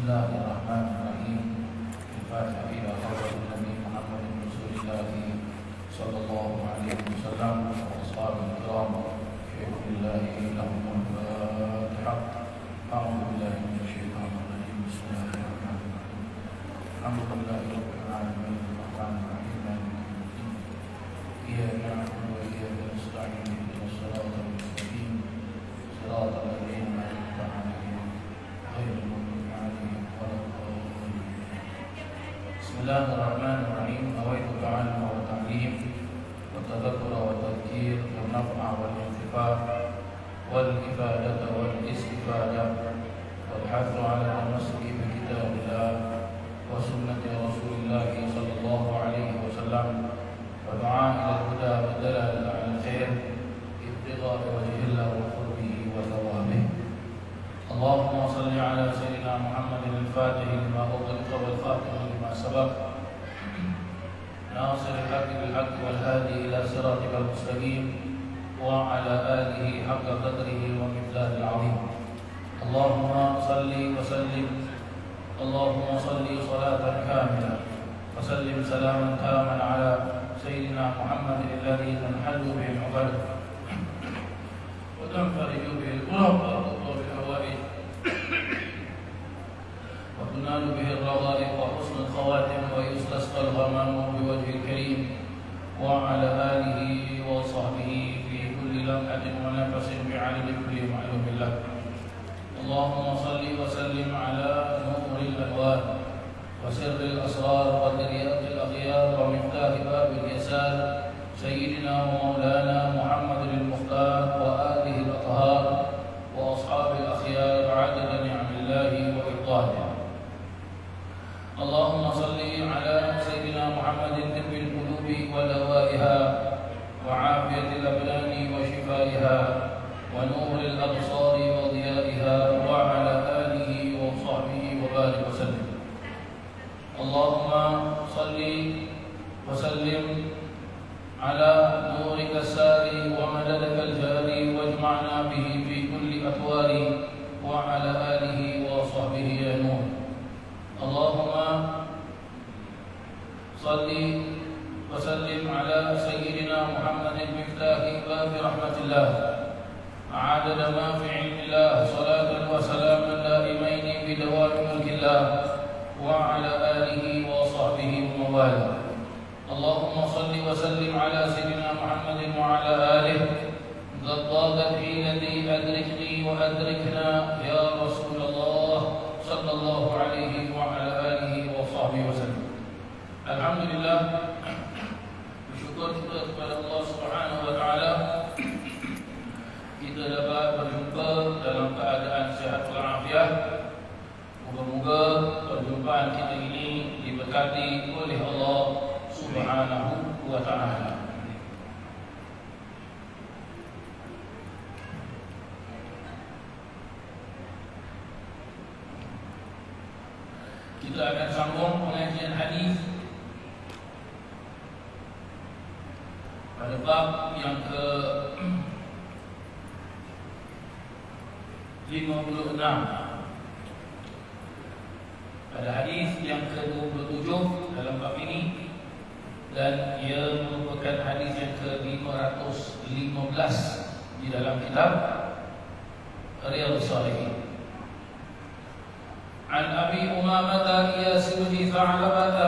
Bismillahirrahmanirrahim. Al-Fatihah ila hadratin Nabi Muhammad Rasulullah sallallahu alaihi wasallam wa ashabihi kiram. Alhamdulillah lahumul Fatihah. A'udzu billahi minasy syaithanir rajim. Bismillahirrahmanirrahim. Alhamdulillahirabbil alamin. Arrahmanir rahim. Maliki yaumiddin. Iyyaka na'budu wa iyyaka nasta'in. Ihdinas siratal mustaqim. Siratal ladzina an'amta 'alaihim ghairil maghdubi 'alaihim waladdallin. Bismillahirrahmanirrahim. Nawaitu ta'alluma wa ta'lim wa tadhakkura wa tadhkir wal naf'a wal intifa' wal ifadata wal istifada wal hadd 'ala al-masri bi kitabillah wa sunnati Rasulillah sallallahu alaihi wasallam wa du'a ila al-huda wa dalal 'ala al-khair ibtigha' wajhillah wa qurbihi wa thawabihi. Allahumma salli 'ala sayyidina Muhammadin al-Fatih lima ughliqa wal khatim lima sabaq ناصر الحق بالحق والهادي إلى صراطك المستقيم وعلى آله حق قدره ومقداره العظيم. اللهم صل وسلم اللهم صل صلاة كاملة وسلم سلاما تاما على سيدنا محمد الذي تنحل به العقد وتنفرج به الكرب وتقضى بالحوائج وتنال به الرغائب وحسن الخواتم ويستسقى الغمام بوجه الكريم وعلى آله وصحبه في كل لمحة ونفس بعدد كل معلوم له. اللهم صل وسلم على نور الأنوار وسر الأسرار ودريات الأخيار ومفتاح باب اليسار سيدنا ومولانا محمد المختار وآله الأطهار وأصحاب الأخيار عدد نعم الله وإفضاله. اللهم صل على سيدنا محمد طب القلوب ودوائها وعافية الأبدان وشفائها ونور الأبصار وضيائها وعلى آله وصحبه وبارك وسلم. اللهم صل وسلم على نورك الساري ومددك الجاري واجمعنا به في كل أطوار وعلى آله وصحبه يا نور. اللهم صل وسلم على سيدنا محمد مفتاح باب رحمة الله عدد ما في علم الله صلاة وسلاما دائمين بدوام ملك الله وعلى آله وصحبه وموالاه. اللهم صل وسلم على سيدنا محمد وعلى آله. قد ضاقت حيلتي أدركني وأدركنا يا رسول الله صلى الله عليه وعلى آله وصحبه وسلم. Alhamdulillah, bersyukur kita kepada Allah Subhanahu wa taala kita dapat berjumpa dalam keadaan sihat walafiat. Moga-moga perjumpaan kita ini diberkati oleh Allah Subhanahu wa taala. Kita akan sambung pengajian hadis pada bab yang ke 56. Pada hadis yang ke-27 dalam bab ini, dan ia merupakan hadis yang ke-515 di dalam kitab Riyadhus Shalihin. عن أبي أمامة إياس بن ثعلبة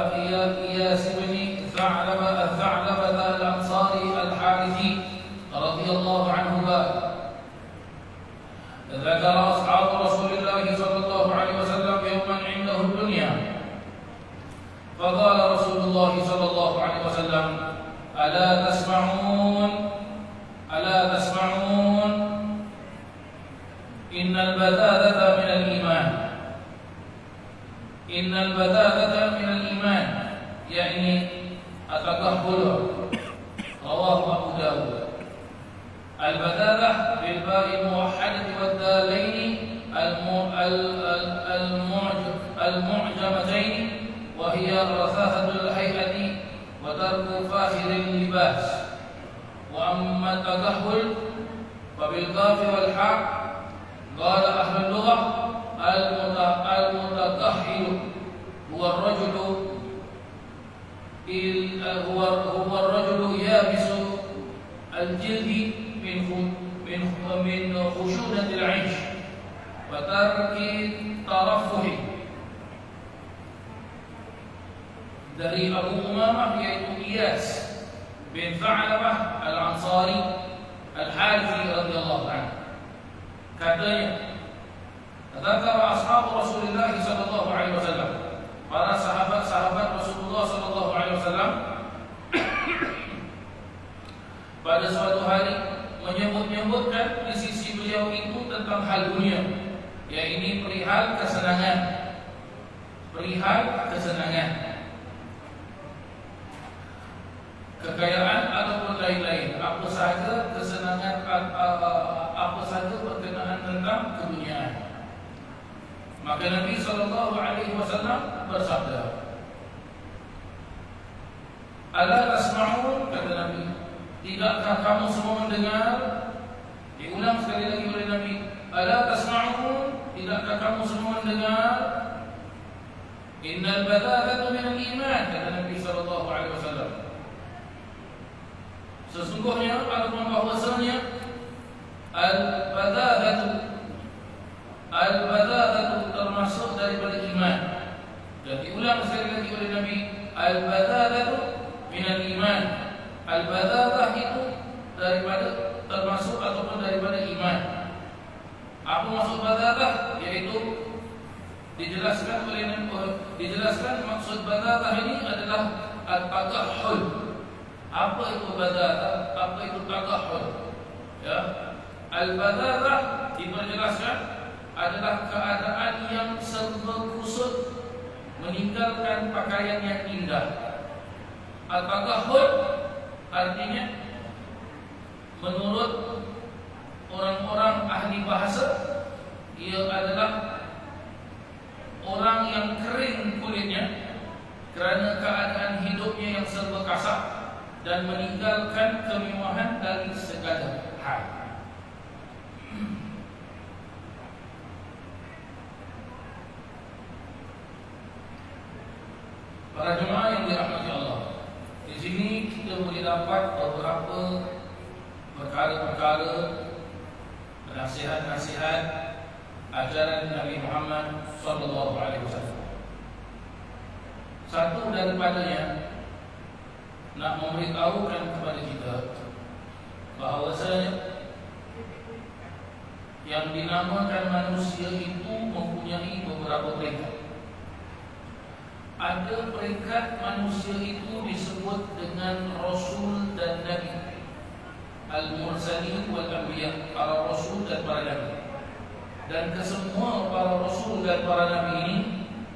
الأنصاري الحارثي رضي الله عنه قال: ذكر أصحاب رسول الله صلى الله عليه وسلم يوما عنده الدنيا، فقال رسول الله صلى الله عليه وسلم: ألا تسمعون إن البذاذة من الإيمان يعني التكهل. رواه أبو داود. البذاذة بالباء الموحدة والدالين المعجمتين، وهي رثاثة الهيئة وترك فاخر اللباس. وأما التكهل فبالقاف والحاء. قال أهل اللغة المتكحل هو الرجل يابس الجلد من خشونة العيش وترك ترفه. Dari Abu Umamah yaitu Iyas bin Tha'labah Al-Ansari Al-Harithi radhiyallahu anhu, katanya, dzakara ashabu Rasulullah sallallahu alaihi wasallam, para sahabat-sahabat Rasulullah sallallahu alaihi wasallam pada suatu hari menyebut-nyebutkan di sisi beliau itu tentang hal dunia, yaitu perihal kesenangan, kekayaan ataupun lain-lain, apa sahaja kesenangan, apa sahaja berkenaan tentang keduniaan. Maka Nabi sallallahu alaihi wasallam bersabda, "Ala tasma'un?" kata Nabi, "Tidakkah kamu semua mendengar?" Diulang sekali lagi oleh Nabi, "Ala tasma'un?" Tidakkah kamu semua mendengar? "Innal badagatu minal iman," kata Nabi sallallahu alaihi wasallam. Sesungguhnya ataupun bahwasanya al-badagatu termasuk daripada iman. Dan diulang sekali lagi oleh Nabi, al-badagatu minal iman. Al-badagah itu termasuk ataupun daripada iman. Apa maksud badagah? Yaitu dijelaskan maksud badagah ini adalah al-tagahhul. Apa itu badagah? Apa itu tagahhul? Ya, al-badagah diperjelaskan adalah keadaan yang serba kusut, meninggalkan pakaian yang indah. Al-tagahhul artinya menurut orang-orang ahli bahasa, ia adalah orang yang kering kulitnya kerana keadaan hidupnya yang serba kasar dan meninggalkan kemewahan dari segala hal. Para jemaah yang dirahmati Allah, di sini kita boleh dapat beberapa perkara-perkara, nasihat-nasihat ajaran Nabi Muhammad sallallahu alaihi wasallam. Satu daripadanya nak memberitahukan kepada kita bahawasanya yang dinamakan manusia itu mempunyai beberapa peringkat. Ada peringkat manusia itu disebut dengan Rasul dan Nabi, Al-Mursalin wal-Anbiya, para Rasul dan para Nabi. Dan kesemua para Rasul dan para Nabi ini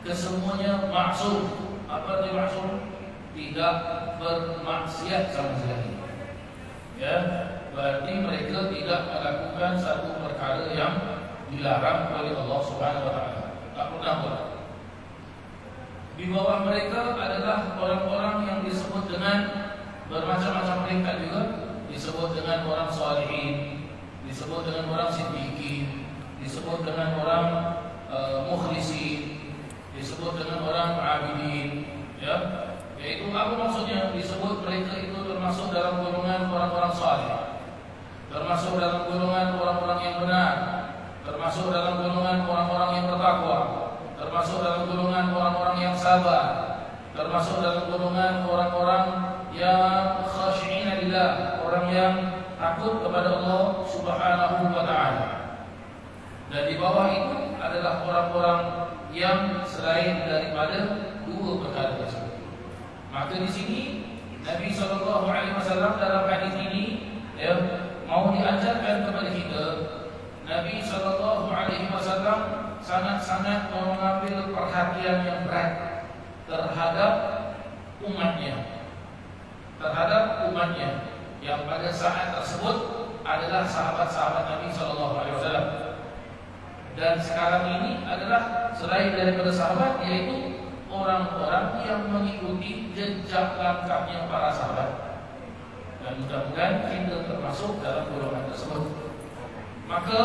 kesemuanya maksum. Apa arti maksum? Tidak bermaksiat sama sekali. Ya, berarti mereka tidak melakukan satu perkara yang dilarang oleh Allah Subhanahu wa taala. Tak pernah buat. Di bawah mereka adalah orang-orang yang disebut dengan bermacam-macam peringkat juga, disebut dengan orang salihin, disebut dengan orang siddiqin, disebut dengan orang mukhlisin, disebut dengan orang abidin, ya. Yaitu apa maksudnya? Disebut mereka itu termasuk dalam golongan orang-orang saleh, termasuk dalam golongan orang-orang yang benar, termasuk dalam golongan orang-orang yang bertakwa, termasuk dalam golongan orang-orang yang sabar, termasuk dalam golongan orang-orang yang khashi'ina lillah, orang yang takut kepada Allah Subhanahu wa taala. Dan di bawah itu adalah orang-orang yang selain daripada dua perkara tersebut. Maka di sini Nabi SAW dalam hadis ini mau diajarkan kepada kita. Nabi SAW sangat-sangat mengambil perhatian yang berat terhadap umatnya, yang pada saat tersebut adalah sahabat-sahabat Nabi SAW. Dan sekarang ini adalah selain daripada sahabat, yaitu orang-orang yang mengikuti jejak langkahnya para sahabat. Dan mudah-mudahan kita termasuk dalam golongan tersebut. Maka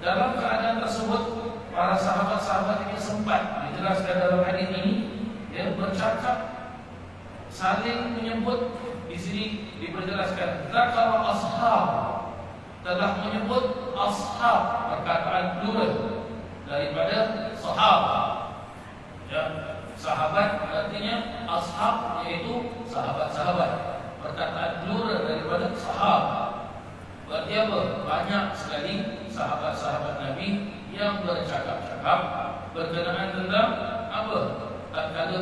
dalam keadaan tersebut para sahabat-sahabat ini sempat dijelaskan dalam hadis ini, ya, bercakap, saling menyebut. Di sini diperjelaskan zakara ashab, telah menyebut ashab, perkataan plural daripada sahabat. Ya, sahabat artinya ashab, yaitu sahabat-sahabat. Perkataan plural daripada sahabat. Berarti apa? Banyak sekali sahabat-sahabat Nabi yang bercakap-cakap berkenaan tentang apa? Tatkala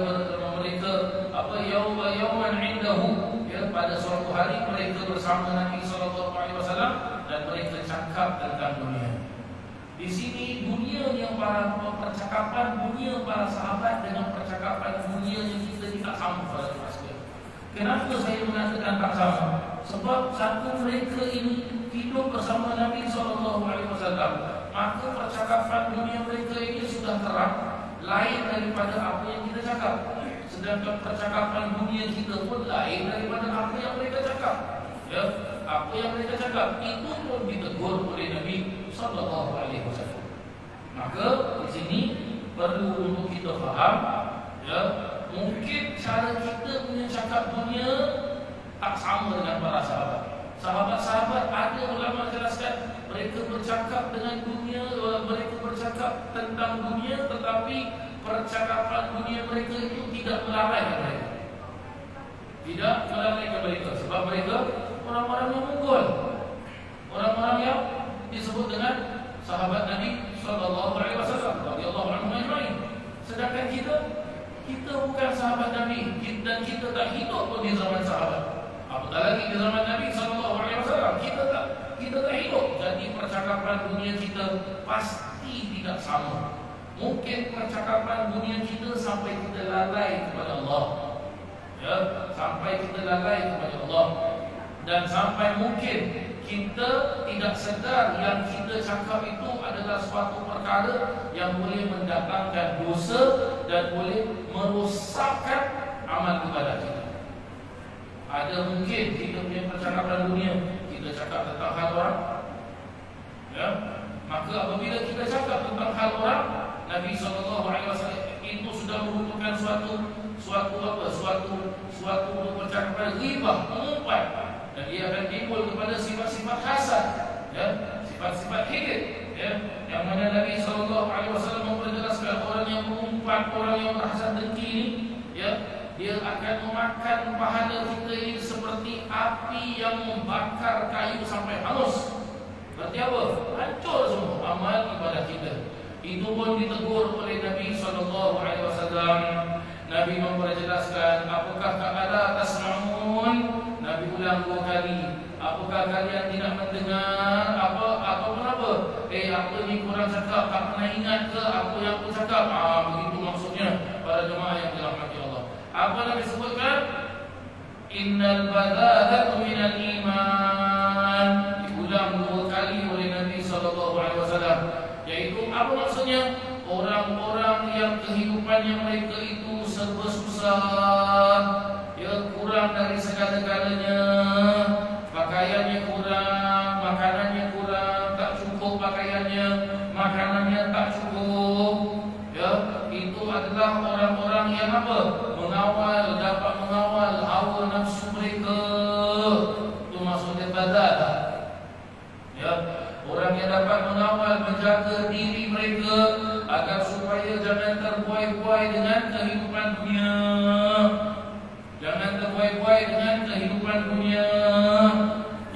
mereka apa yauman indahu, ya, pada suatu hari mereka bersama Nabi sallallahu alaihi wasallam dan mereka cakap tentang dunia. Di sini dunia yang para percakapan dunia para sahabat dengan percakapan dunia yang kita tidak sama pada masa. Kenapa saya mengatakan tak sama? Sebab satu, mereka ini hidup bersama Nabi sallallahu alaihi wasallam, maka percakapan dunia mereka ini sudah terang, lain daripada apa yang kita cakap. Sedangkan percakapan dunia kita pun lain daripada apa yang mereka cakap. Ya, apa yang mereka cakap itu pun ditegur oleh Nabi sallallahu alaihi wasallam. Maka di sini perlu untuk kita faham, ya, mungkin cara kita punya cakap dunia tak sama dengan para sahabat. Sahabat-sahabat ada ulama jelaskan mereka bercakap dengan dunia, mereka bercakap tentang dunia, tetapi percakapan dunia mereka itu tidak melalaikan mereka. Tidak melalaikan mereka, sebab mereka orang-orang yang unggul, orang-orang yang disebut dengan sahabat Nabi sallallahu alaihi wasallam radhiyallahu anhum ajma'in. Sedangkan kita bukan sahabat Nabi, dan kita tak hidup pun di zaman sahabat. Apatah lagi di zaman Nabi sallallahu alaihi wasallam kita tak hidup. Jadi percakapan dunia kita pasti tidak sama. Mungkin percakapan dunia kita sampai kita lalai kepada Allah, ya, sampai kita lalai kepada Allah, dan sampai mungkin kita tidak sedar yang kita cakap itu adalah suatu perkara yang boleh mendatangkan dosa dan boleh merosakkan amal ibadah kita. Ada mungkin kita punya percakapan dunia, kita cakap tentang hal orang, ya, maka apabila kita cakap tentang hal orang, Nabi SAW itu sudah merupakan suatu percakapan ghibah, mengumpat, dan dia akan timbul kepada sifat-sifat hasad, ya, sifat-sifat hidup, ya, yang mana Nabi SAW memperjelaskan orang yang mengumpat, orang yang berhasad dengki ini, ya, dia akan memakan pahala kita ini seperti api yang membakar kayu sampai hangus. Berarti apa? Hancur semua amal ibadah kita. Itu pun ditegur oleh Nabi SAW. Nabi memperjelaskan, apakah ka'ala tasma'un? Nabi ulang 2 kali. Apakah kalian tidak mendengar? Apa kenapa? Apa ni kurang cakap? Tak pernah ingat ke apa yang aku cakap? Begitu maksudnya para jemaah yang dirahmati Allah. Apa Nabi sebutkan? Innal badalatu minal iman. Diulang 2 kali oleh Nabi SAW. Yaitu apa maksudnya? Orang-orang yang kehidupannya mereka itu serba susah, ya, kurang dari segala-galanya, pakaiannya kurang, makanannya kurang, tak cukup pakaiannya, makanannya tak cukup, ya, itu adalah orang-orang yang apa? Dapat mengawal hawa nafsu mereka. Itu maksudnya badal, ya. Orang yang dapat mengawal, menjaga diri mereka agar supaya jangan terbuai-buai dengan kehidupan dunia. Jangan terbuai-buai dengan kehidupan dunia.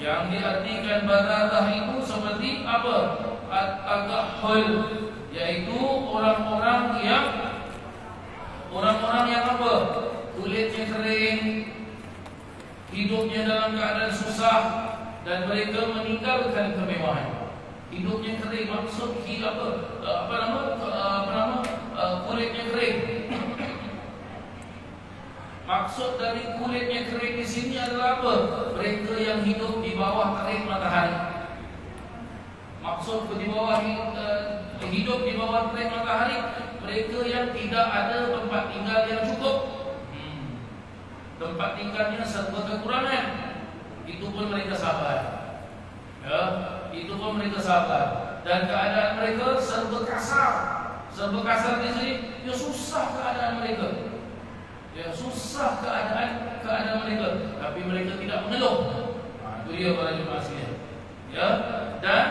Yang diartikan badalah itu seperti apa? At-tagahul, yaitu orang-orang yang apa? Kulitnya kering, hidupnya dalam keadaan susah, dan mereka meninggalkan kemewahan. Hidupnya kering, maksud kulitnya kering. Maksud dari kulitnya kering di sini adalah apa? Mereka yang hidup di bawah terik matahari. Maksud hidup di bawah terik matahari, mereka yang tidak ada tempat tinggal yang cukup. Tempat tinggalnya serba kekurangan. Itu pun mereka sabar, ya, itu pun mereka sabar. Dan keadaan mereka serba kasar. Serba kasar di sini, ya susah keadaan mereka. Ya susah keadaan mereka, tapi mereka tidak mengeluh. Itu dia para jemaah sekalian. Ya, dan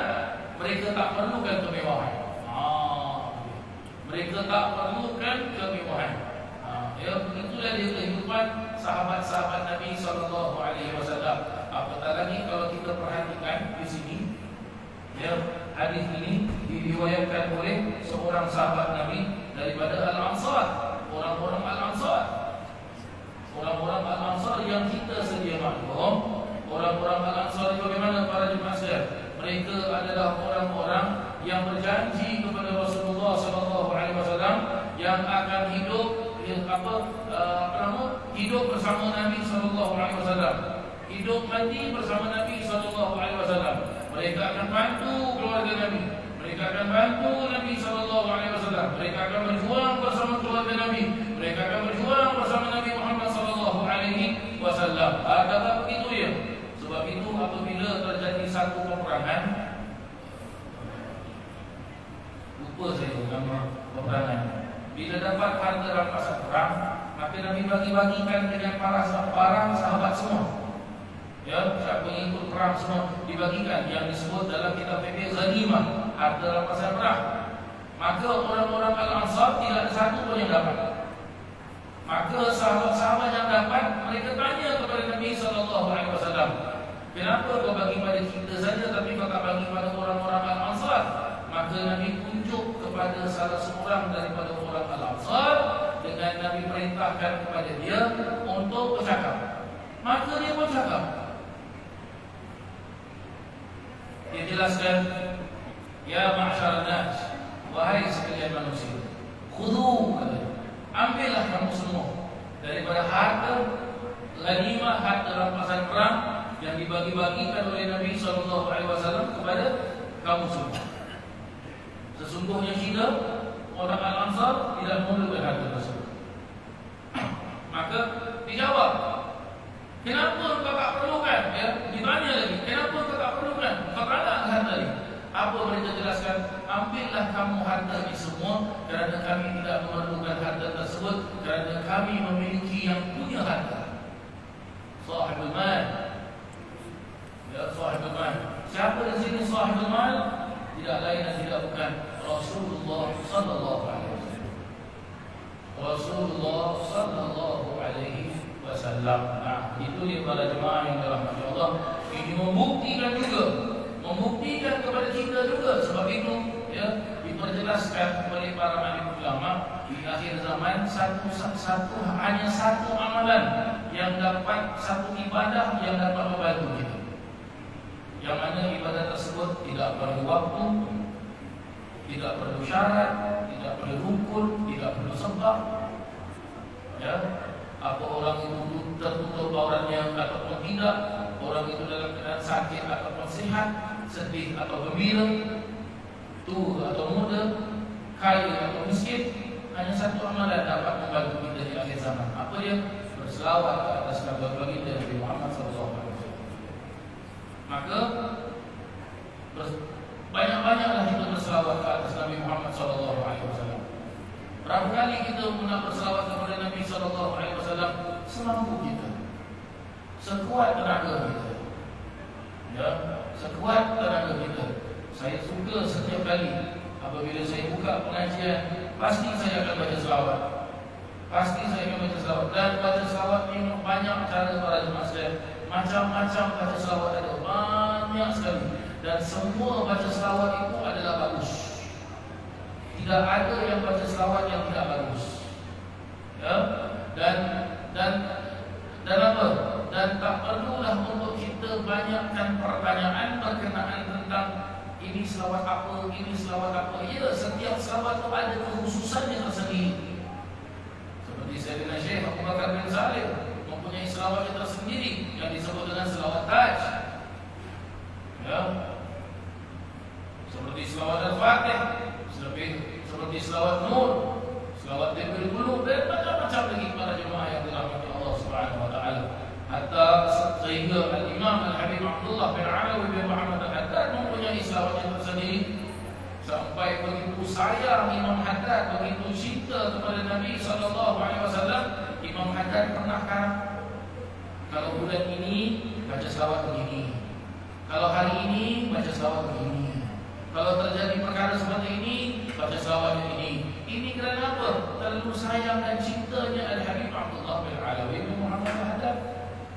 mereka tak perlukan kemewahan. Mereka tak perlukan kemewahan. Ya, begitulah dia kehidupan sahabat-sahabat Nabi sallallahu alaihi wasallam. Apatah lagi kalau kita perhatikan di sini, ya, hadis ini diriwayatkan oleh seorang sahabat Nabi daripada Al-Ansar, orang-orang Al-Ansar. Orang-orang Al-Ansar yang kita sedia maklum, orang-orang Al-Ansar bagaimana para jemaah sekalian? Mereka adalah orang-orang yang berjanji kepada Rasulullah sallallahu alaihi wasallam yang akan hidup hidup bersama Nabi sallallahu alaihi wasallam. Hidup mati bersama Nabi sallallahu alaihi wasallam. Mereka akan bantu keluarga Nabi. Mereka akan bantu Nabi sallallahu alaihi wasallam. Mereka akan berjuang bersama keluarga Nabi. Mereka akan berjuang bersama Nabi Muhammad sallallahu alaihi wasallam. Kata begitu ya. Sebab itu apabila terjadi satu peperangan, lupa saya nama peperangan. Bila dapat harta rampasan perang, maka Nabi bagi-bagikan dengan para sahabat semua. Ya, pengikut perang semua dibagikan yang disebut dalam kitab fikih ghanimah, harta rampasan perang. Maka orang-orang Al-Ansar tidak ada satu pun yang dapat. Maka sahabat-sahabat yang dapat, mereka tanya kepada Nabi sallallahu alaihi wasallam, kenapa kau bagi pada kita saja tapi kau tak bagi pada orang-orang Al-Ansar? Maka Nabi tunjuk kepada salah seorang daripada orang Al-Ansar dengan Nabi perintahkan kepada dia untuk bercakap. Maka dia pun cakap. Dia jelaskan, ya ma'syar nas, wahai sekalian manusia, khudu, ambillah kamu semua daripada harta ghanimah, harta rampasan perang yang dibagi-bagikan oleh Nabi SAW kepada kamu semua. Sesungguhnya kita orang Al-Ansar tidak memerlukan harta tersebut. Maka dijawab, kenapa kau tak perlukan? Ya, ditanya lagi, kenapa kau tak perlukan? Kau tak ada harta ini. Apa mereka jelaskan? Ambillah kamu harta ini semua, kerana kami tidak memerlukan harta tersebut, kerana kami memiliki yang punya harta. Sahibul mal. Ya, sahibul mal. Siapa di sini sahibul mal? Tidak lain dan tidak bukan Rasulullah sallallahu alaihi wasallam. Rasulullah sallallahu alaihi wasallam. Nah, itu dia para jemaah yang dirahmati Allah. Ini membuktikan kepada kita juga. Sebab itu ya diperjelaskan oleh para alim ulama di akhir zaman hanya satu amalan yang dapat, satu ibadah yang dapat membantu kita. Yang mana ibadah tersebut tidak perlu waktu, tidak perlu syarat, tidak perlu rukun, tidak perlu sebab. Ya, apa orang itu tertutup auratnya ataupun tidak, orang itu dalam keadaan sakit ataupun sehat, sedih atau gembira, tua atau muda, kaya atau miskin, hanya satu amalan dapat membantu kita di akhir zaman. Apa dia? Berselawat ke atas Nabi baginda Nabi Muhammad SAW. Maka banyak-banyaklah kita berselawat ke atas Nabi Muhammad SAW. Berapa kali kita nak berselawat kepada Nabi SAW? Semampu kita, sekuat tenaga kita. Ya, sekuat tenaga kita. Saya suka setiap kali apabila saya buka pengajian, pasti saya akan baca selawat. Dan baca selawat ini banyak cara para jemaah sekalian. Macam-macam baca selawat ada, banyak sekali. Dan semua baca selawat itu adalah bagus. Tidak ada yang baca selawat yang tidak bagus. Ya, dan apa? Dan tak perlulah untuk kita banyakkan pertanyaan berkenaan tentang ini selawat apa, ini selawat apa. Ya, setiap selawat itu ada kekhususannya tersendiri. Seperti Sayyidina Syekh Abu Bakar bin Salim mempunyai selawat tersendiri yang disebut dengan selawat Taj. Ya, seperti selawat Al-Fatih, seperti selawat Nur, selawat Tibil Qulub, dan macam-macam lagi para jemaah yang dirahmati Allah Subhanahu wa taala. Hatta sehingga Al-Imam Al-Habib Abdullah bin Alawi bin Muhammad Al-Haddad mempunyai selawatnya tersendiri Sampai begitu sayang Imam Haddad, begitu cinta kepada Nabi SAW. Imam Haddad pernah karam. Kalau bulan ini baca selawat begini, kalau hari ini baca selawat begini, kalau terjadi perkara seperti ini baca selawat ini. Ini kerana apa? Terlalu sayang dan cintanya Al-Habib Abdullah bin Alawi bin Muhammad Haddad.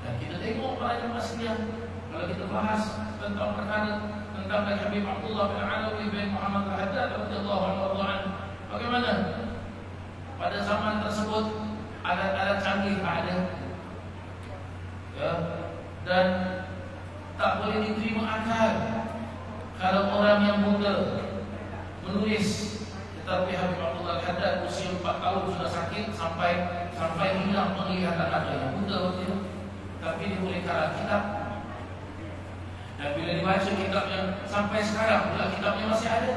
Dan kita tengok para jemaah sekalian, kalau kita bahas tentang perkara tentang Al-Habib Abdullah bin Alawi bin Muhammad Haddad radhiyallahu anhu, bagaimana pada zaman tersebut alat-alat canggih ada, ya, dan tak boleh diterima akal kalau orang yang muda menulis. Tetapi Habib Abdullah Haddad usia 4 tahun sudah sakit sampai hilang penglihatan adanya, muda waktu itu. Tapi dia boleh karang kitab. Dan bila dibaca kitabnya sampai sekarang pula kitabnya masih ada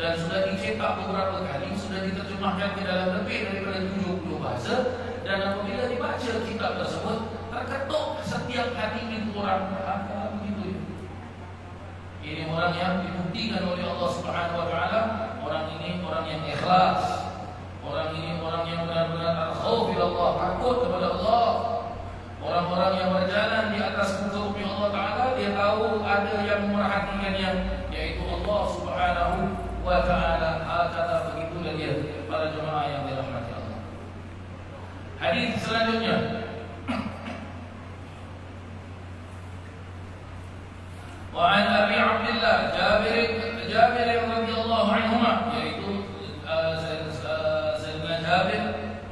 dan sudah dicetak beberapa kali, sudah diterjemahkan ke dalam lebih daripada 70 bahasa. Dan apabila dibaca kitab tersebut, terketuk setiap hati itu orang begitu. Ini orang yang dibuktikan oleh Allah Subhanahu wa taala, orang ini orang yang ikhlas. Orang ini orang yang benar-benar al-khauf ilallah, takut kepada Allah. Orang-orang yang berjalan di atas muka bumi Allah taala, dia tahu ada yang memerhatikannya, yaitu Allah Subhanahu wa taala. Kata begitulah dia, para jemaah yang dirahmati Allah. Hadis selanjutnya, وعن أبي عبد الله جابر رضي الله عنهما, yaitu Sayyidina Jabir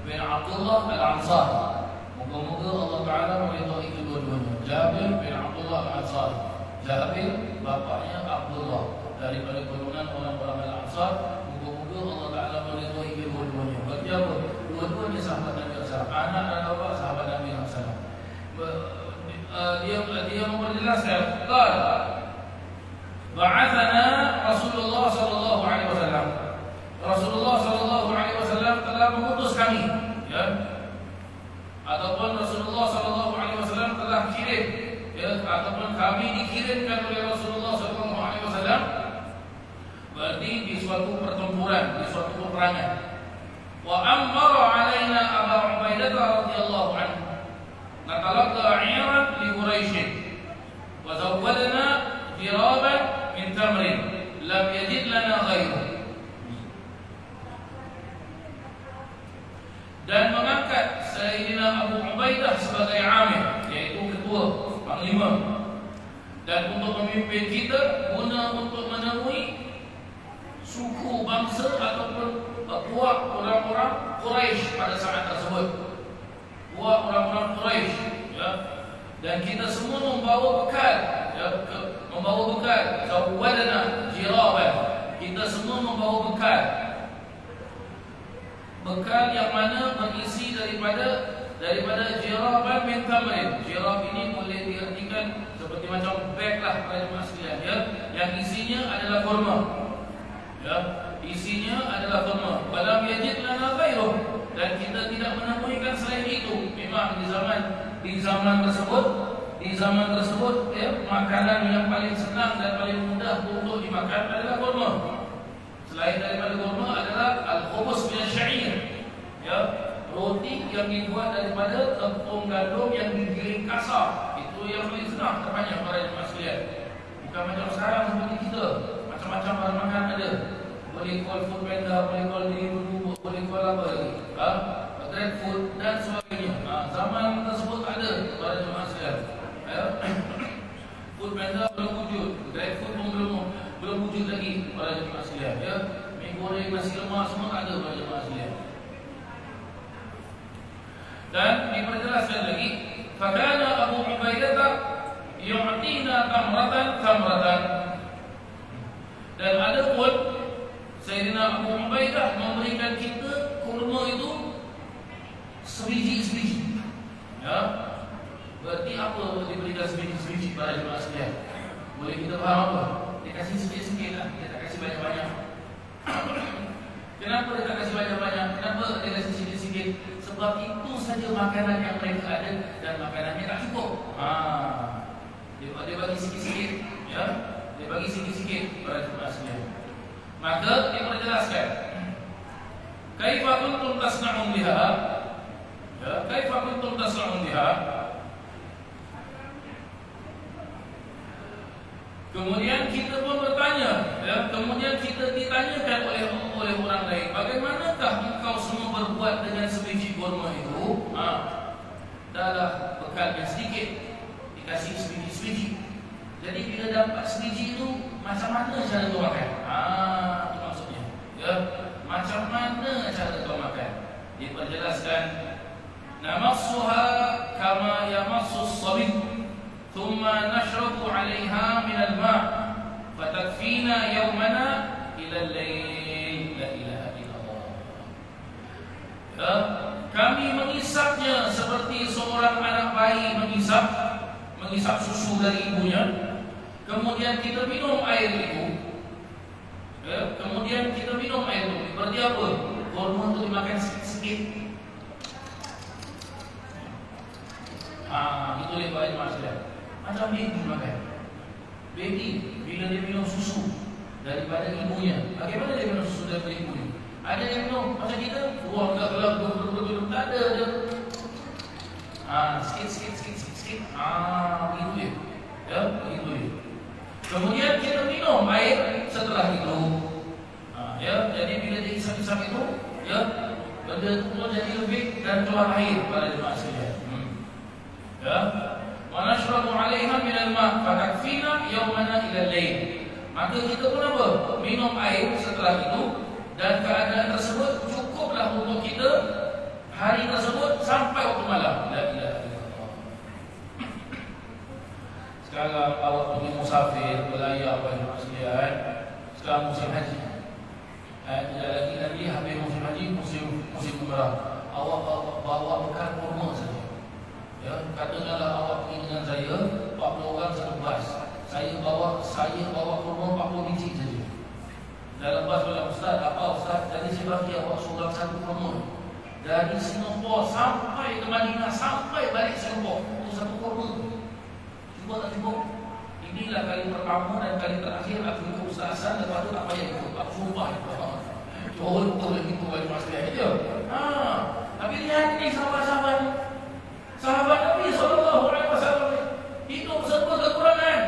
bin Abdullah Al-Ansari. Moga-moga Allah Ta'ala meridai kedua-duanya. Jabir bin Abdullah Al-Ansari. Jabir bapaknya Abdullah, daripada golongan orang-orang Al-Ansar. Moga-moga Allah Ta'ala meridai kedua-duanya. Bagi apa? Dua-duanya sahabat Nabi SAW. Anak dan bapa sahabat Nabi SAW. Dia memperjelaskan, qala ba'athana Rasulullah sallallahu alaihi wasallam. Rasulullah sallallahu alaihi wasallam telah mengutus kami, ya. Ataupun Rasulullah sallallahu alaihi wasallam telah kirim, ya, ataupun kami dikirimkan oleh Rasulullah sallallahu alaihi wasallam. Berarti di suatu pertempuran, di suatu peperangan. Wa amara alaina Abu Ubaidah radhiyallahu anhu نتلقى عيرا لقريش وزودنا جرابا من تمر لم يجد لنا غيره. Dan mengangkat Sayyidina Abu Ubaidah sebagai amir, yaitu ketua, panglima, dan untuk memimpin kita guna untuk menemui suku bangsa ataupun puak orang-orang Quraisy pada saat tersebut. Orang-orang Quraisy, ya, dan kita semua membawa bekal, ya, membawa bekal. Zawadana jiraban, kita semua membawa bekal. Bekal yang mana berisi daripada jiraban min tamrin. Jirab ini boleh diartikan seperti macam beg lah para jemaah sekalian, ya, yang isinya adalah kurma, ya, isinya adalah kurma. Walam yajid lana ghairuh, dan kita tidak menemukan selain itu. Memang di zaman tersebut, ya, makanan yang paling senang dan paling mudah untuk dimakan adalah kurma. Selain daripada kurma adalah al-khubuz min asy-sya'ir, ya, roti yang dibuat daripada tepung gandum yang digiling kasar. Itu yang paling senang terbanyak para jemaah sekalian. Bukan macam sekarang seperti kita, macam-macam barang makan ada. Boleh call food panda, boleh call delivery, boleh call apa lagi, grab food dan sebagainya. Zaman tersebut ada para jemaah sekalian, ya. Food panda belum wujud, grab food pun belum wujud lagi para jemaah sekalian, ya. Mie goreng, nasi lemak semua ada para jemaah sekalian. Dan diperjelaskan lagi, fakana Abu Ubaidah yu'tina tamratan, dan ada pun Sayyidina Abu Ubaidah memberikan kita kurma itu sebiji-sebiji, ya. Berarti apa diberikan sebiji-sebiji pada jemaah sekalian? Boleh kita faham apa? Dia kasih sikit-sikit lah, dia tak kasih banyak-banyak. Kenapa dia tak kasih banyak-banyak? Kenapa dia kasih sikit-sikit? Sebab itu saja makanan yang mereka ada dan makanannya tak cukup. Dia bagi sikit-sikit, ya. Dia bagi sikit-sikit pada jemaah sekalian. Maka diperjelaskan, kaifa kuntum tasna'un biha? Ya, kaifa kuntum tasna'un biha? Kemudian kita pun bertanya, ya, kemudian kita ditanyakan oleh orang lain, bagaimanakah engkau semua berbuat dengan sebiji kurma itu? Dah bekalnya sedikit, dikasih sebiji-sebiji. Jadi bila dapat sebiji itu, macam mana cara kau makan? Itu maksudnya. Ya, macam mana cara kau makan? Diperjelaskan, namassuha kama yamassus sabit. ثم نشرب عليها من الماء فتكفينا يومنا إلى الليل لا إله إلا الله. Ya, kami mengisapnya seperti seorang anak bayi mengisap susu dari ibunya. Kemudian kita minum air itu. Ya, kemudian kita minum air itu. Berarti apa? Kurma itu dimakan sikit-sikit. Itu lebar maksudnya. Macam baby makan. Baby bila dia minum susu daripada ibunya, bagaimana dia minum susu daripada ibunya? Ada yang minum macam kita, buang kat dalam belum tak ada je. Sikit. Begitu dia. Ya, begitu dia. Kemudian kita minum air setelah itu. Ya, jadi bila dia isap-isap itu, ya, benda itu jadi lebih dan keluar air pada jemaah sekalian. Ya. Wa nashrabu 'alaiha min al-ma' fatakfina yawmana ila al-lail. Maka kita pun apa? Minum air setelah itu dan keadaan tersebut cukuplah untuk kita hari tersebut sampai waktu malam. La ilaha illallah. Sekarang awak pergi musafir, belayar pada sekalian. Sekarang musim haji. Tidak lagi habis musim haji, musim umrah. Awak bawa bekal kurma saja. Ya, katakanlah awak pergi dengan saya 40 orang satu bas. Saya bawa kurma 40 biji saja. Dalam bas bilang, Ustaz, apa Ustaz? Jadi saya bagi awak seorang satu kurma. Dari Singapura sampai ke Madinah, sampai balik Singapura, itu satu kurma. Cuba tak cuba? Inilah kali pertama dan kali terakhir aku ikut Ustaz Hasan. Lepas tu tak payah ikut, aku sumpah. Jauh betul itu bagi masalah itu. Tapi lihat ini sahabat-sahabat. Sahabat Nabi SAW hidup serba kekurangan,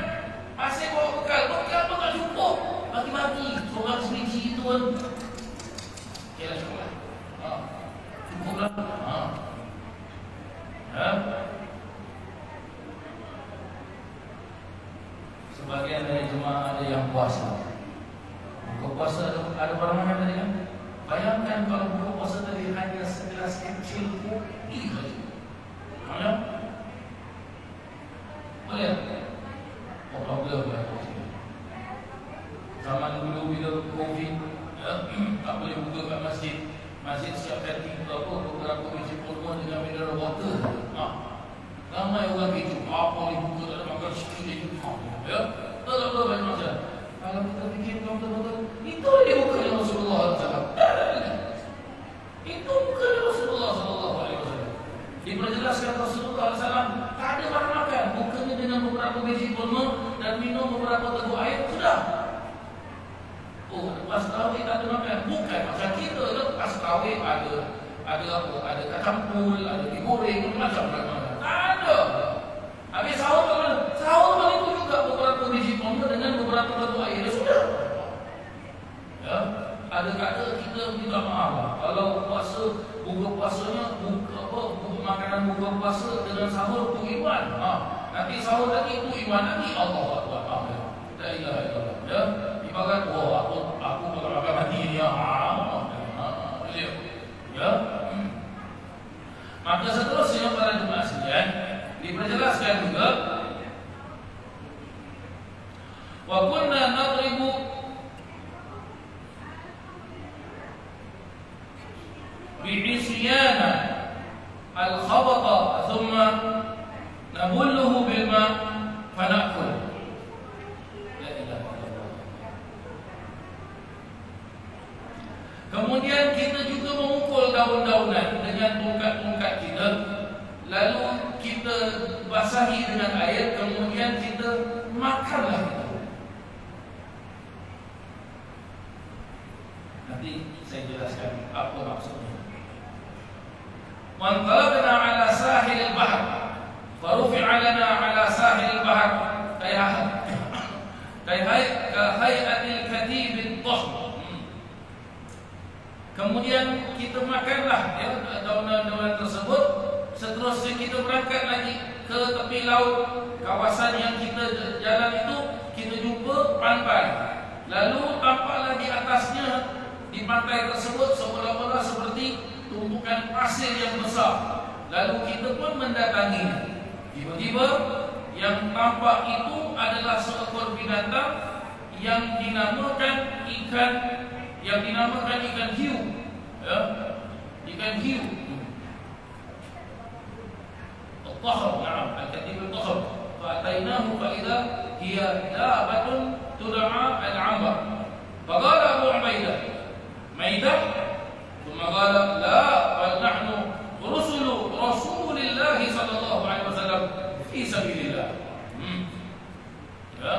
masih bawa bekal pun tak cukup, bagi-bagi seorang sebiji itu pun kira cukup. Cukuplah. Sebagian dari jemaah ada yang puasa. Buka puasa ada barang mana tadi kan? Bayangkan kalau buka puasa tadi hanya segelas kecil kopi saja. Boleh? Problem lah. Zaman dulu bila COVID, tak boleh buka kat masjid. Masjid siapkan beberapa biji kurma dengan mineral water. Ramai orang itu apa boleh buka tak ada makan sikit je. Ya, tak banyak macam. Kalau kita fikir betul-betul, itu dia bukan Rasulullah SAW. Itu bukan Rasulullah SAW. Diperjelaskan Rasulullah SAW tak ada barang makan, bukannya dengan beberapa biji kurma dan minum beberapa teguk air sudah. Pas tarawih tak ada makan, bukan macam kita. Pas tarawih ada apa? Ada kacang pul, ada digoreng, macam-macam. Tak ada. Habis sahur pun itu juga beberapa biji kurma dengan beberapa teguk air sudah. Ya, ada kita minta maaf kalau puasa, buka puasanya makanan buka puasa dengan sahur tu iman. Nanti sahur lagi tu iman lagi. Allah Akbar. La ilaha illallah. Ya, ibarat aku kalau makan mati dia. Ya. Maka seterusnya para jemaah sekalian diperjelaskan juga wa kunna nadribu bi'isyana al-khabata thumma nabulluhu bil ma' fanakul. La ilaha illallah. Kemudian kita juga memukul daun-daunan dengan tongkat-tongkat kita, lalu kita basahi dengan air, kemudian kita makanlah itu. Nanti saya jelaskan apa maksudnya. Wantalaqna ala sahil al-bahr, farufi'a lana ala sahil al-bahr kahay'atil kadhib ad-dhahm. Kemudian kita makanlah ya daunan-daunan tersebut. Seterusnya kita berangkat lagi ke tepi laut. Kawasan yang kita jalan itu kita jumpa pantai. Lalu tampaklah di atasnya di pantai tersebut seolah-olah seperti tumpukan pasir yang besar. Lalu kita pun mendatangi. Tiba-tiba yang tampak itu adalah seekor binatang yang dinamakan ikan hiu, ya, ikan hiu. Al-Tahr, na'am, al-Kadhib al-Tahr. Fa'atainahu fa'idha hiya dabatun tud'a al-'ambar. Faqala Abu Ubaidah, Maidah, thumma qala la bal nahnu rusulu Rasulillah sallallahu alaihi wasallam fi sabilillah. Ya.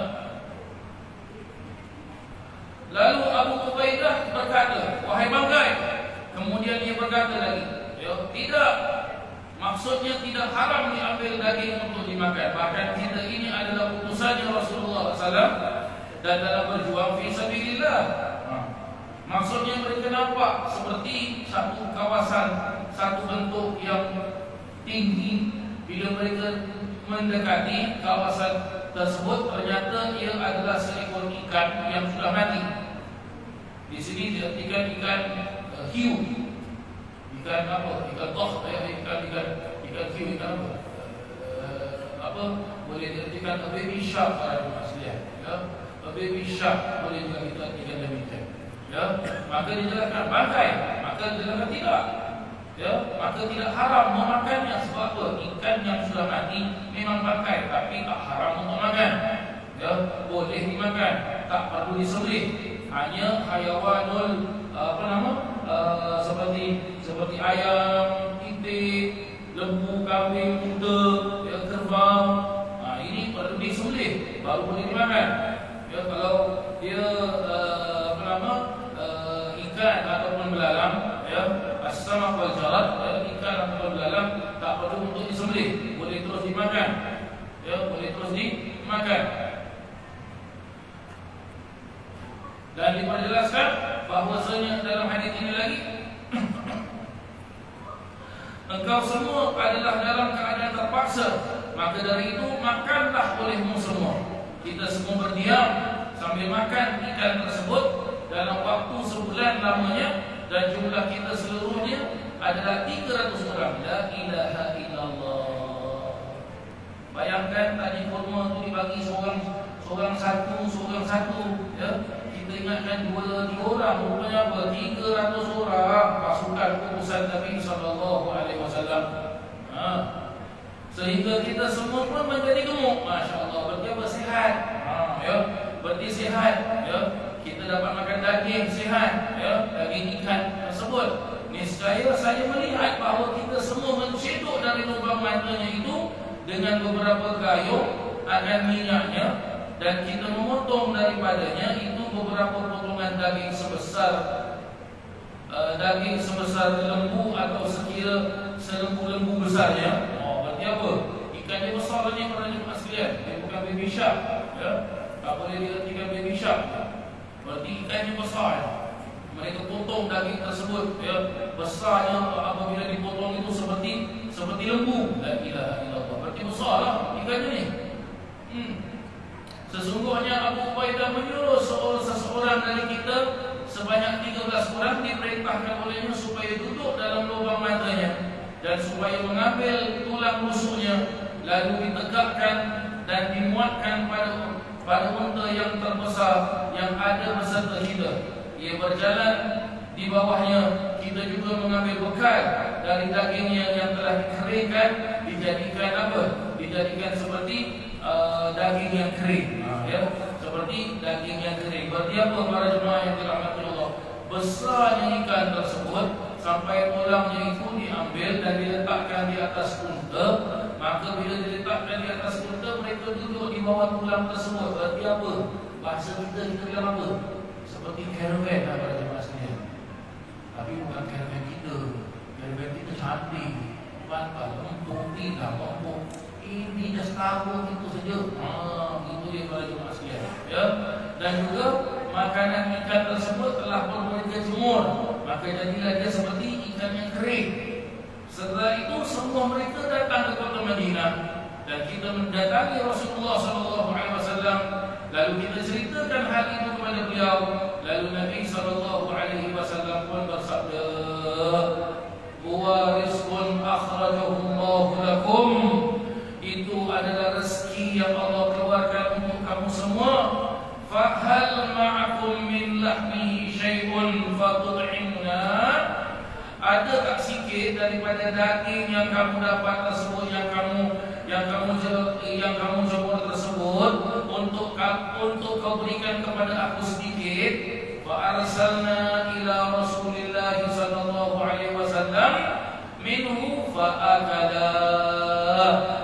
Lalu Abu Ubaidah berkata, wahai bangkai. Kemudian dia berkata lagi, ya, tidak. Maksudnya tidak haram diambil daging untuk dimakan. Bahkan kita ini adalah utusannya Rasulullah SAW dan dalam berjuang fi sabilillah. Maksudnya mereka nampak seperti satu kawasan, satu bentuk yang tinggi. Bila mereka mendekati kawasan tersebut, ternyata ia adalah seekor ikan yang sudah mati. Di sini diartikan ikan hiu. Ikan apa? Ikan toh, ikan hiu, ikan apa? Boleh diartikan baby shark pada aslinya. Ya, baby shark boleh juga kita artikan demikian. Ya, maka dijelaskan bangkai, maka dijelaskan tidak. Ya, maka tidak haram memakannya. Sebab apa? Ikan yang sudah mati memang bangkai, tapi tak haram untuk makan. Ya, boleh dimakan, tak perlu disembelih. Hanya hayawanul seperti ayam, itik, lembu, kambing, kuda, ya, kerbau. Ini perlu disembelih baru boleh dimakan. Ya, kalau dia ikan ataupun belalang, ya, as-samak wal jarad, ya, ikan ataupun belalang tak perlu untuk disembelih, boleh terus dimakan. Ya, boleh terus dimakan. Dan diperjelaskan bahwasanya dalam hadis ini lagi engkau semua adalah dalam keadaan terpaksa, maka dari itu makanlah olehmu semua. Kita semua berdiam sambil makan ikan tersebut dalam waktu sebulan lamanya, dan jumlah kita seluruhnya adalah 300 orang. La ilaha illallah. Bayangkan tadi kurma itu dibagi seorang satu, ya. Kita ingatkan 2 orang, rupanya apa? 300 orang pasukan utusan Nabi sallallahu alaihi wasallam. Sehingga kita semua pun menjadi gemuk. Masya-Allah, berarti apa? Sihat. Ya, berarti sihat, ya. Kita dapat makan daging sihat, ya, daging ikan tersebut. Niscaya saya melihat bahawa kita semua mencedok dari lubang matanya itu dengan beberapa gayung akan minyaknya, dan kita memotong daripadanya itu beberapa potongan daging sebesar lembu atau sekira selembu-lembu besarnya. Berarti apa? Ikannya besar ni pada jemaah sekalian. Dia bukan baby shark, ya. Tak boleh diartikan baby shark. Berarti ikannya besar. Mereka potong daging tersebut, ya. Besarnya apabila dipotong itu seperti lembu. La ilaha illallah. Berarti besarlah ikannya ni. Sesungguhnya Abu Ubaidah menyuruh seseorang dari kita sebanyak 13 orang diperintahkan olehnya supaya duduk dalam lubang matanya dan supaya mengambil tulang rusuknya, lalu ditegakkan dan dimuatkan pada unta yang terbesar yang ada beserta kita. Ia berjalan di bawahnya. Kita juga mengambil bekal dari dagingnya yang telah dikeringkan, dijadikan apa? Dijadikan seperti daging yang kering, ya, seperti daging yang kering. Berarti apa para jemaah yang dirahmati Allah? Besarnya ikan tersebut sampai tulangnya itu diambil dan diletakkan di atas unta. Maka bila diletakkan di atas unta, mereka duduk di bawah tulang tersebut. Berarti apa? Bahasa kita bilang apa? seperti caravan para jemaah sekalian. Tapi bukan caravan kita. Caravan kita cantik, bantal, empuk, tidak empuk. Ini dah setahun itu saja. Itu dia para jemaah sekalian. Ya. Dan juga makanan ikan tersebut telah pun mereka jemur, maka jadilah dia seperti ikan yang kering. Setelah itu semua mereka datang ke kota Madinah dan kita mendatangi Rasulullah SAW. Lalu kita ceritakan hal itu kepada beliau. Lalu Nabi SAW pun bersabda, "Huwa rizqun akhrajahu Allah lakum." Itu adalah rezeki yang Allah keluarkan untuk kamu semua. Fahal ma'akum min lahmihi syai'un fatut'imna. Ada tak sikit daripada daging yang kamu dapat tersebut, yang kamu jemur tersebut, untuk kau berikan kepada aku sedikit. Fa arsalna ila Rasulillah sallallahu alaihi wasallam minhu fa akala.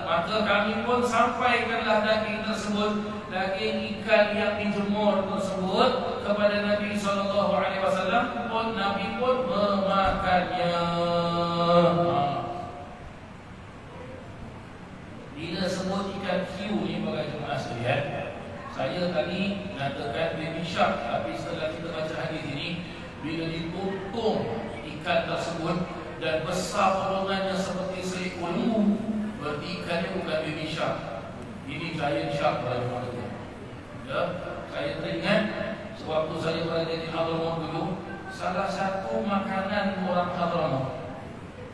Maka kami pun sampaikanlah daging tersebut, daging ikan yang dijemur tersebut kepada Nabi sallallahu alaihi wasallam, pun Nabi pun memakannya. Bila sebut ikan hiu ni para jemaah sekalian, saya tadi nyatakan baby shark, tapi setelah kita baca hadis ini, bila dipotong ikan tersebut dan besar potongannya seperti seekor lembu, berarti ikannya bukan baby shark. Ini giant shark para jemaah sekalian. Ya, saya teringat sewaktu saya berada di Hadramaut dulu, salah satu makanan orang Hadramaut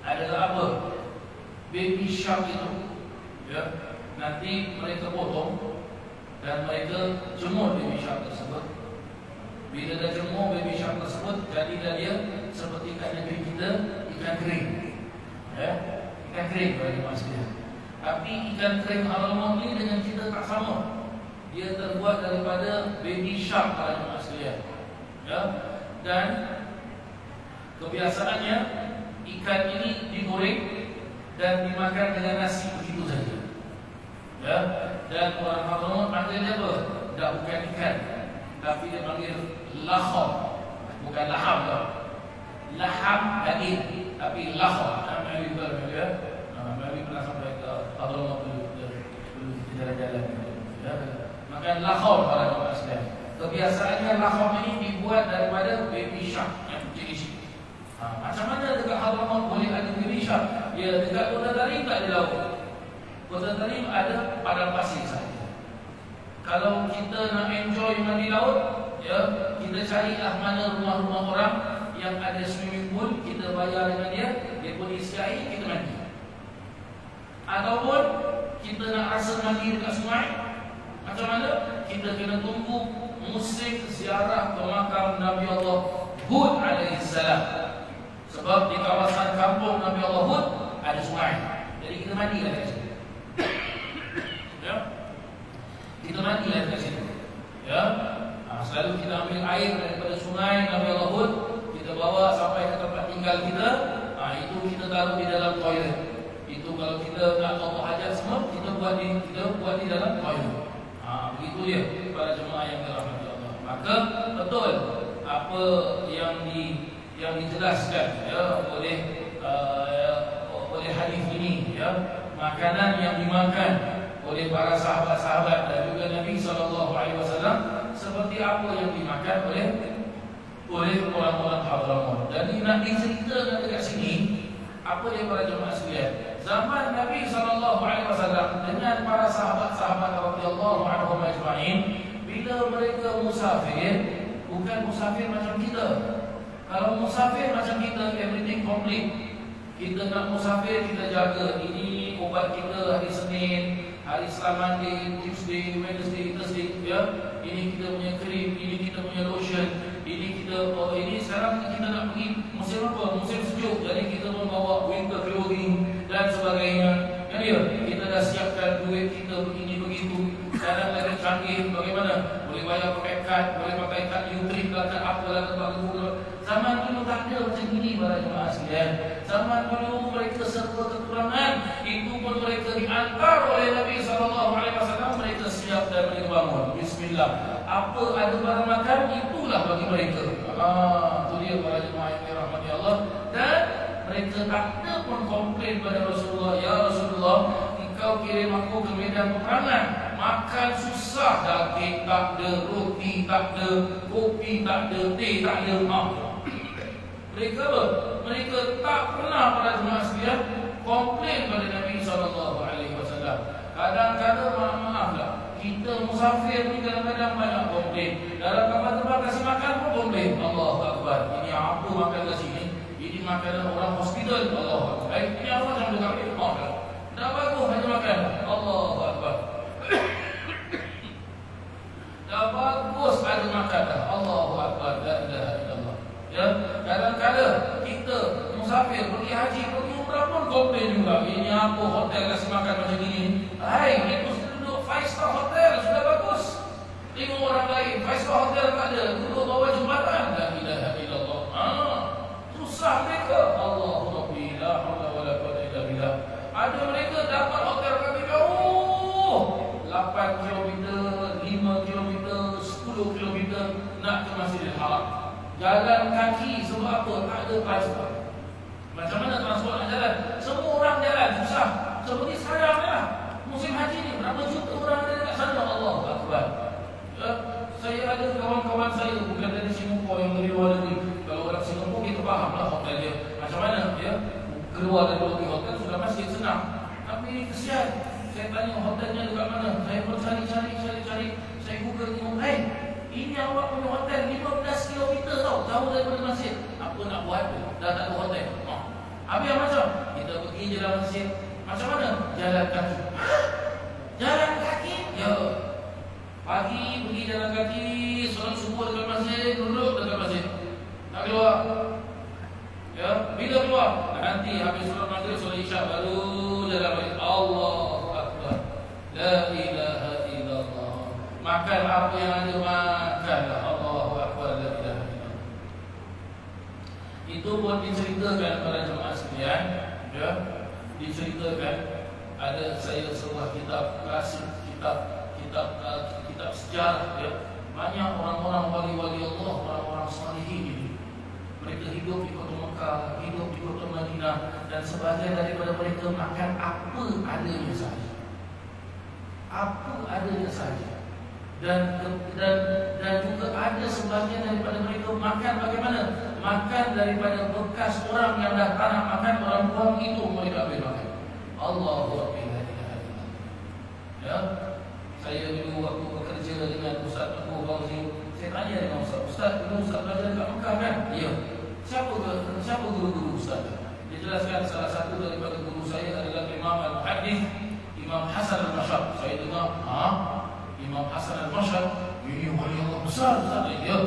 adalah apa? Baby shark itu. Ya, nanti mereka potong dan mereka jemur baby shark tersebut. Bila dah jemur baby shark tersebut, jadilah dia seperti ikan negeri kita, ikan kering. Ya, ikan kering bagi maksudnya. Tapi ikan kering Hadramaut ni dengan kita tak sama. Dia terbuat daripada baby shark bagi maksudnya. Ya, dan kebiasaannya ikan ini digoreng dan dimakan dengan nasi begitu saja. Ya, dan orang Hadramaut panggil dia apa? Tak bukan ikan, tapi dia panggil laham. Bukan laham tau. Laham daging, tapi laham. Mari ya. Mari pernah sampai ke Hadramaut dulu jalan-jalan. Ya, makan laham para jemaah sekalian. Kebiasaannya laham ini dibuat daripada baby shark yang jenis. Macam mana dekat Hadramaut boleh ada baby shark? Ya, dekat Kota Tarim tak ada laut. Kota Tarim ada padang pasir saja. Kalau kita nak enjoy mandi laut, ya, kita carilah mana rumah-rumah orang yang ada swimming pool, kita bayar dengan dia, dia pun isi air, kita mandi. Ataupun kita nak rasa mandi dekat sungai, macam mana? Kita kena tunggu musim ziarah ke makam Nabi Allah Hud alaihi salam. Sebab di kawasan kampung Nabi Allah Hud ada sungai. Jadi kita mandilah kat situ. Ya. Kita mandilah kat situ. Ya. Selalu kita ambil air daripada sungai Nabi Allah Hud, kita bawa sampai ke tempat tinggal kita. Itu kita taruh di dalam toilet. Itu kalau kita nak buat hajat semua, kita buat di dalam toilet. Begitu dia para jemaah yang dirahmati Allah. Maka betul apa yang dijelaskan ya oleh hadis ini, ya, makanan yang dimakan oleh para sahabat-sahabat dan juga Nabi SAW seperti apa yang dimakan oleh orang-orang Hadramaut. Dan nak diceritakan dekat sini apa dia para jemaah sekalian, zaman Nabi SAW dengan para sahabat-sahabat radhiyallahu anhum ajma'in, bila mereka musafir, bukan musafir macam kita. Kalau musafir macam kita, everything complete. Kita nak musafir, kita jaga ini obat kita hari Senin, hari Selasa, Tuesday, Wednesday, Thursday, ya. Ini kita punya krim, ini kita punya lotion, ini sekarang kita nak pergi musim apa? Musim sejuk. Jadi kita membawa winter clothing dan sebagainya. Kan dia? Kita dah siapkan duit kita begini begitu. Sekarang lagi canggih, bagaimana? Boleh bayar pakai kad, boleh pakai kad U-Trip lah, kad apalah, tempat. Zaman dulu tak ada macam ini para jemaah sekalian. Zaman dulu mereka serba kekurangan, itu pun mereka diantar oleh Nabi SAW. Mereka siap dan mereka bangun. Bismillah. bismillah. Apa ada barang makan, itulah bagi mereka. Itu dia para jemaah yang dirahmati Allah. Dan mereka tak ada pun komplain pada Rasulullah, ya Rasulullah, engkau kirim aku ke medan peperangan, makan susah, daging tak ada, roti tak ada, kopi tak ada, teh tak ada. Mereka apa? Mereka tak pernah para jemaah sekalian komplain pada Nabi SAW. Kadang-kadang maaflah, kita musafir ni kadang-kadang banyak komplain. Dalam kapal terbang kasih makan pun komplain. Allahu Akbar. Ini apa makan kat sini? Ini makanan orang hospital. Allahu Akbar. Ini apa yang bukan ilmu? Dah bagus hanya makan. Allahu Akbar. Dah bagus ada makan. Allahu Akbar. La ilaha illallah. Ya, kadang-kadang kita musafir pergi haji, pergi umrah pun komplain juga. Ini apa hotel kasih makan macam ini? Hai, itu duduk 5-star hotel sudah bagus. 5 orang lain 5-star hotel tak ada, duduk bawah jembatan. La ilaha illallah. Susah mereka. Allahu Rabbi, la haula wala quwwata illa billah. Ada mereka dapat hotel kami jauh, 8 km, 5 km, 10 km nak ke Masjidil Haram. Jalan kaki sebab apa? Tak ada transport. Macam mana transport nak jalan? Semua orang jalan, susah. Seperti sekarang lah, musim haji ni, berapa juta orang ada dekat sana. Allah Akbar. Saya ada kawan-kawan saya, bukan dari Singapura, yang dari luar negeri. Kalau orang Singapura kita faham lah hotel dia macam mana. Dia keluar dari hotel sudah masjid senang. Tapi kesian, saya tanya hotelnya dekat mana. Saya pun cari. Saya google tengok, ini awak punya hotel 15 km tau, jauh daripada masjid. Apa nak buat? Dah tak ada hotel. Habis yang macam? Kita pergi jalan masjid. Macam mana? Jalan kaki. Jalan kaki? Ya. Pagi pergi jalan kaki, solat subuh dekat masjid, duduk dekat masjid. Tak keluar. Ya, bila keluar? Nanti habis solat maghrib, solat isyak baru jalan balik. Allahu Akbar. La ilaha illallah. Makan apa yang ada, makanlah. Allahu Akbar. La ilaha illallah. Itu pun diceritakan para jemaah sekalian, ya. Diceritakan ada saya sebuah kitab klasik, kitab sejarah, ya. Banyak orang-orang wali-wali Allah, orang-orang salihin ini. Mereka hidup di kota Mekah, hidup di kota Madinah, dan sebagian daripada mereka makan apa adanya saja. Apa adanya saja. Dan juga ada sebagian daripada mereka makan bagaimana? Makan daripada bekas orang yang dah tak nak makan, orang buang itu mereka ambil makan. Allahu Akbar. Ya. Saya dulu waktu bekerja dengan Ustaz Teguh Fauzi, saya tanya dengan Ustaz, dulu Ustaz belajar kat Mekah kan? Ya. Siapa guru-guru Ustaz? Dia jelaskan salah satu daripada guru saya adalah Imam Al-Muhaddith Imam Hasan Al-Mashhad. Saya dengar, Imam Hasan Al-Mashhad, ini wali Allah besar Ustaz. Ya.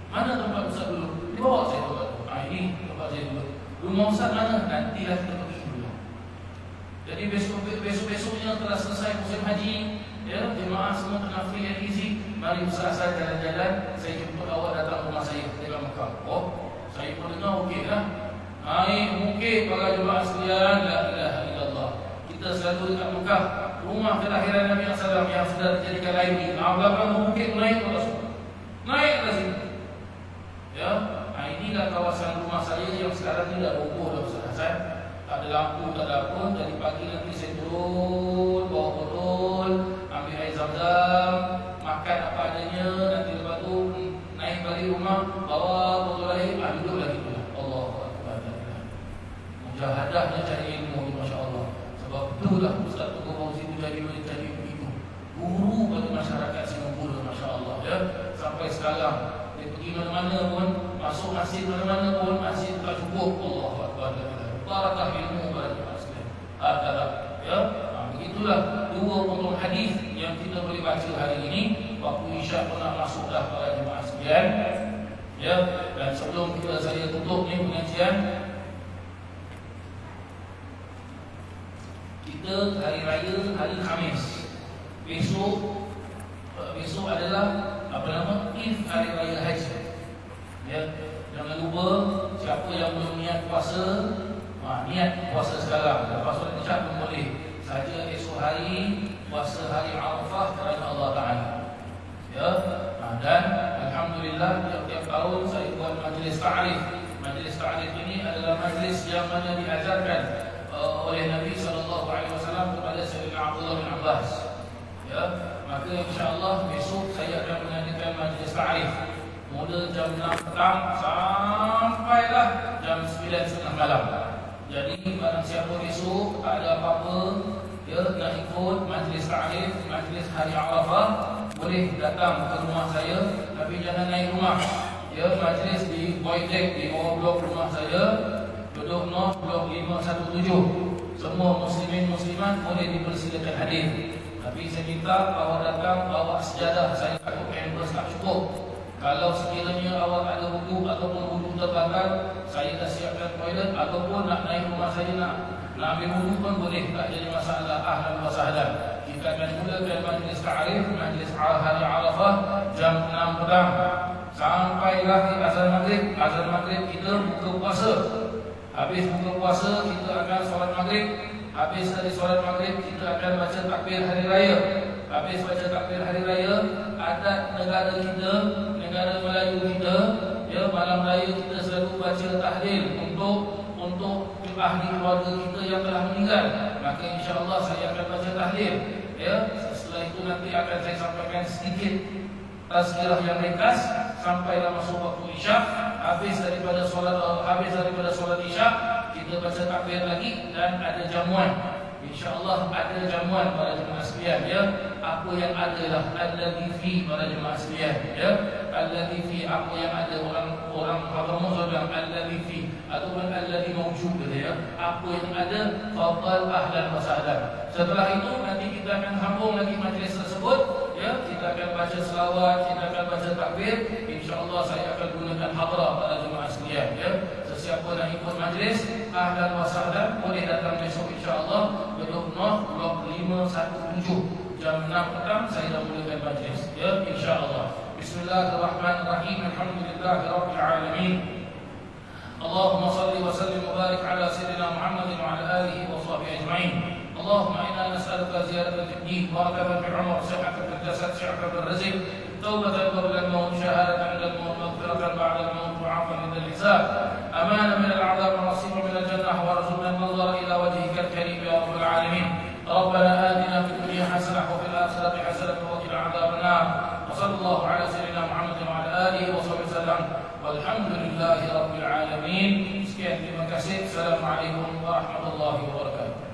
Mana tempat Ustaz dulu? Dia bawa saya tempat. Ini tempat saya dulu. Rumah Ustaz mana? Nantilah kita pergi dulu. Jadi besok-besoknya telah selesai musim haji, ya, jemaah semua tengah free and easy. Mari Ustaz jalan-jalan, saya jemput awak datang rumah saya dekat Mekah. Oh, saya pun dengar okey lah. Mungkin para jemaah sekalian, la ilaha illallah. Kita selalu dekat Mekah, rumah kelahiran Nabi SAW yang sudah dijadikan lain. Belakang bukit naik ke atas. Naik ke sini. Ya, inilah kawasan rumah saya yang sekarang ni dah roboh dah Ustaz Hasan. Tak ada lampu, tak ada apa. Dari pagi nanti saya turun, bawa botol, ambil air zam-zam, makan apa adanya. Nanti lepas tu naik balik rumah, bawa botol air, duduk lagi tu. Allahu Akbar. Mujahadahnya cari ilmu, Masya Allah. Sebab itulah Ustaz Teguh Fauzi itu jadi begitu guru bagi masyarakat Singapura, Masya Allah, ya. Sampai sekarang dia pergi mana-mana pun, masuk masjid mana-mana pun, masjid tak cukup. Allahu Akbar. Barakah ilmu pada manusia. Ya, begitulah dua potong hadis yang kita boleh baca hari ini. Waktu isyak pun nak masuk dah para jemaah sekalian. Ya, dan sebelum saya tutup ni pengajian, kita hari raya hari Khamis. Besok adalah Id hari raya haji. Ya, jangan lupa siapa yang belum niat puasa, niat puasa sekarang. Lepas solat isyak pun boleh. Saja esok hari puasa hari Arafah kerana Allah Ta'ala. ta'rif. Majlis ta'rif ini adalah majlis yang mana diajarkan oleh Nabi SAW kepada Sayyidina Abdullah bin Abbas. Ya, maka insya-Allah besok saya akan mengadakan majlis ta'rif. Mula jam 6 petang sampailah jam 9.30 malam. Jadi barang siapa besok tak ada apa-apa ya nak ikut majlis ta'rif, majlis hari Arafah, boleh datang ke rumah saya, tapi jangan naik rumah. Ya, majlis di Void Deck di bawah blok rumah saya, duduk North blok 517. Semua muslimin muslimat boleh dipersilakan hadir. Tapi saya minta awak datang bawa sejadah, saya takut members tak cukup. Kalau sekiranya awak ada buku ataupun buku terbakar, saya dah siapkan toilet, ataupun nak naik rumah saya nak ambil buku pun boleh, tak jadi masalah. Ahlan wa sahlan. Kita akan mulakan majlis ta'rif, majlis hari Arafah jam 6 petang sampailah di azan maghrib. Azan maghrib kita buka puasa. Habis buka puasa kita akan solat maghrib. Habis dari solat maghrib kita akan baca takbir hari raya. Habis baca takbir hari raya, adat negara kita, negara Melayu kita, ya, malam raya kita selalu baca tahlil untuk ahli keluarga kita yang telah meninggal. Maka insya-Allah saya akan baca tahlil. Ya, setelah itu nanti akan saya sampaikan sedikit tazkirah yang ringkas sampailah masuk waktu Isyak. Habis daripada solat Isyak kita baca takbir lagi dan ada jamuan. InsyaAllah ada jamuan para jemaah sekalian, ya. Apa yang adalah alladhi fi para jemaah sekalian, ya. Alladhi fi, apa yang ada, orang Hadramaut bilang alladhi fi ataupun alladhi mawjud, ya. Apa yang ada, fadal ahlan wa sahlan. Setelah itu nanti kita akan sambung lagi majlis tersebut, ya. Kita akan baca selawat, kita akan baca takbir. InsyaAllah saya akan gunakan hadrah para jemaah sekalian, ya. Siapa nak ikut majlis, ahlan wa sahlan, boleh datang besok insya-Allah Bedok North blok 517 jam 6 petang saya dah mulakan majlis, ya, insya-Allah. Bismillahirrahmanirrahim. Alhamdulillahirabbil alamin. Allahumma salli wa sallim wa barik ala sayyidina Muhammadin wa ala alihi wa sahbihi ajma'in. Allahumma inna nas'aluka ziyadatan fid din, barakatan fil umr, sihhatan fil jasad, sihhatan fil rizq, taubatan qabla al-maut, shahadatan 'inda al-maut, maghfiratan ba'da al-maut, wa 'afwan 'inda al-hisab. أمانا من العذاب ونصيبا من الجنة وارزقنا النظر إلى وجهك الكريم يا رب العالمين. ربنا آتنا في الدنيا حسنة وفي الآخرة حسنة وقنا عذاب النار. وصلى الله على سيدنا محمد وعلى آله وصحبه وسلم والحمد لله رب العالمين. Sekian, terima kasih. Assalamualaikum warahmatullahi wabarakatuh.